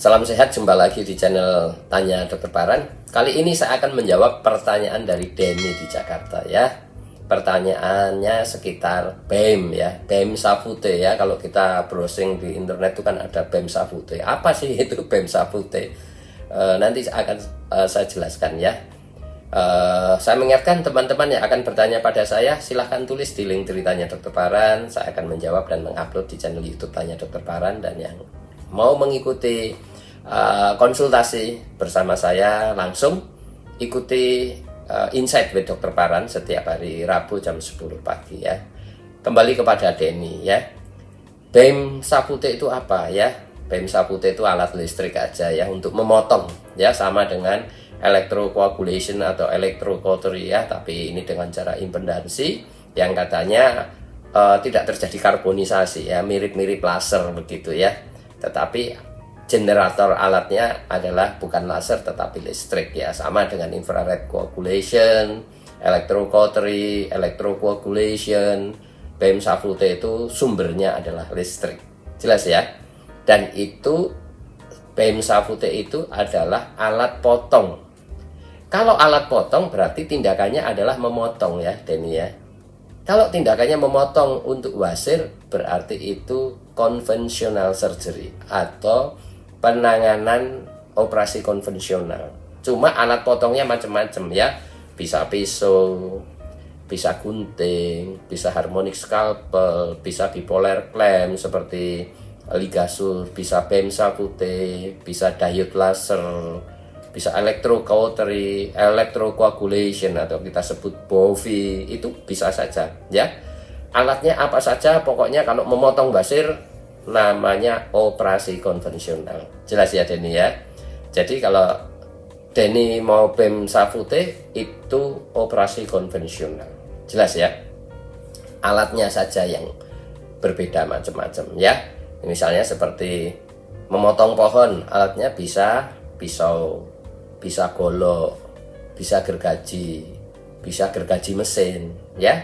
Salam sehat, jumpa lagi di channel Tanya Dokter Paran. Kali ini saya akan menjawab pertanyaan dari Denny di Jakarta ya. Pertanyaannya sekitar BEM ya, BEM Savute ya. Kalau kita browsing di internet itu kan ada BEM Savute. Apa sih itu BEM Savute? Nanti akan saya jelaskan ya. Saya mengingatkan teman-teman yang akan bertanya pada saya, silahkan tulis di link ceritanya Dokter Paran. Saya akan menjawab dan mengupload di channel YouTube Tanya Dokter Paran. Dan yang mau mengikuti konsultasi bersama saya langsung, ikuti Insight with Dokter Paran setiap hari Rabu jam 10 pagi ya. Kembali kepada Denny ya. BEM Savute itu apa ya? BEM Savute itu alat listrik aja ya, untuk memotong ya, sama dengan electrocoagulation atau electrocautery ya, tapi ini dengan cara impedansi yang katanya tidak terjadi karbonisasi ya, mirip-mirip laser begitu ya. Tetapi generator alatnya adalah bukan laser tetapi listrik ya, sama dengan infrared coagulation, electrocautery, electrocoagulation. BEM Savute itu sumbernya adalah listrik, jelas ya. Dan itu BEM Savute itu adalah alat potong. Kalau alat potong berarti tindakannya adalah memotong ya, Denny ya. Kalau tindakannya memotong untuk wasir berarti itu conventional surgery atau penanganan operasi konvensional. Cuma alat potongnya macam-macam ya. Bisa pisau, bisa gunting, bisa harmonic scalpel, bisa bipolar clamp seperti ligasur, bisa BEM Savute, bisa diode laser, bisa electrocautery, electrocoagulation atau kita sebut BOVI, itu bisa saja ya. Alatnya apa saja, pokoknya kalau memotong basir namanya operasi konvensional. Jelas ya Denny ya. Jadi kalau Denny mau BEM Savute itu operasi konvensional. Jelas ya. Alatnya saja yang berbeda macam-macam ya. Misalnya seperti memotong pohon, alatnya bisa pisau, bisa golok, bisa gergaji, bisa gergaji mesin ya.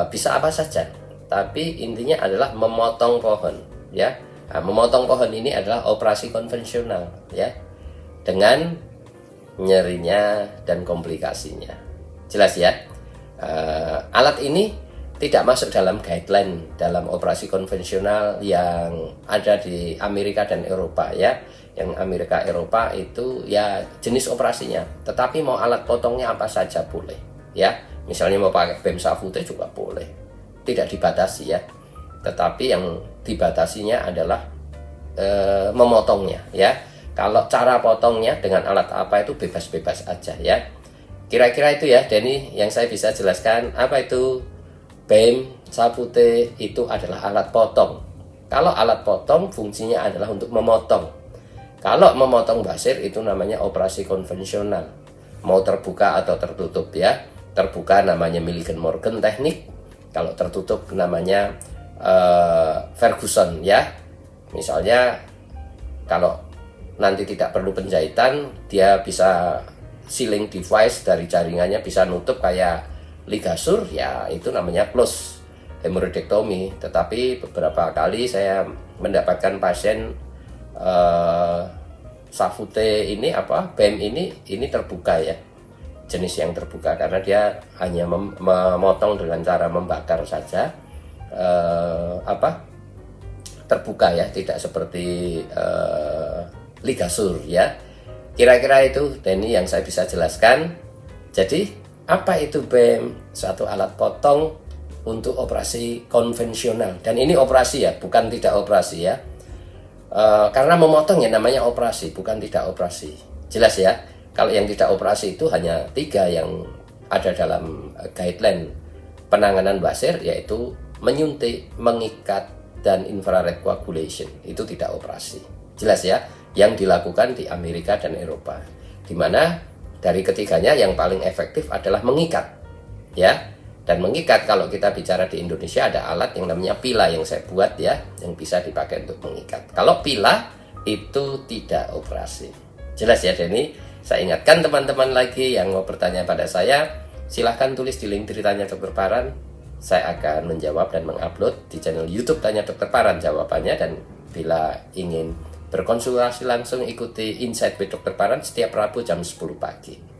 Bisa apa saja. Tapi intinya adalah memotong pohon ya. Nah, memotong pohon ini adalah operasi konvensional ya, dengan nyerinya dan komplikasinya. Jelas ya. Alat ini tidak masuk dalam guideline dalam operasi konvensional yang ada di Amerika dan Eropa ya. Yang Amerika Eropa itu ya jenis operasinya, tetapi mau alat potongnya apa saja boleh ya. Misalnya mau pakai BEM Savute juga boleh, tidak dibatasi ya. Tetapi yang dibatasinya adalah memotongnya ya. Kalau cara potongnya dengan alat apa itu bebas-bebas aja ya. Kira-kira itu ya Denny yang saya bisa jelaskan. Apa itu BEM Savute? Itu adalah alat potong. Kalau alat potong fungsinya adalah untuk memotong. Kalau memotong basir itu namanya operasi konvensional, mau terbuka atau tertutup ya. Terbuka namanya Milligan Morgan teknik, kalau tertutup namanya Ferguson ya. Misalnya kalau nanti tidak perlu penjahitan, dia bisa sealing device dari jaringannya bisa nutup kayak ligasur ya, itu namanya close hemorrhoidectomy. Tetapi beberapa kali saya mendapatkan pasien Savute ini BEM ini terbuka ya, jenis yang terbuka, karena dia hanya memotong dengan cara membakar saja, terbuka ya, tidak seperti ligasur ya. Kira-kira itu Denny yang saya bisa jelaskan. Jadi apa itu BEM? Suatu alat potong untuk operasi konvensional, dan ini operasi ya, bukan tidak operasi ya. Karena memotong ya namanya operasi, bukan tidak operasi. Jelas ya. Kalau yang tidak operasi itu hanya 3 yang ada dalam guideline penanganan basir, yaitu menyuntik, mengikat, dan infrared coagulation. Itu tidak operasi. Jelas ya. Yang dilakukan di Amerika dan Eropa. Dimana dari ketiganya yang paling efektif adalah mengikat ya. Dan mengikat, kalau kita bicara di Indonesia ada alat yang namanya pila yang saya buat ya, yang bisa dipakai untuk mengikat. Kalau pila itu tidak operasi. Jelas ya Denny. Saya ingatkan teman-teman lagi yang mau bertanya pada saya, silahkan tulis di link ceritanya Dokter Paran. Saya akan menjawab dan mengupload di channel YouTube Tanya Dokter Paran jawabannya. Dan bila ingin Berkonsultasi langsung ikuti Insight with Dr. Paran setiap Rabu jam 10 pagi.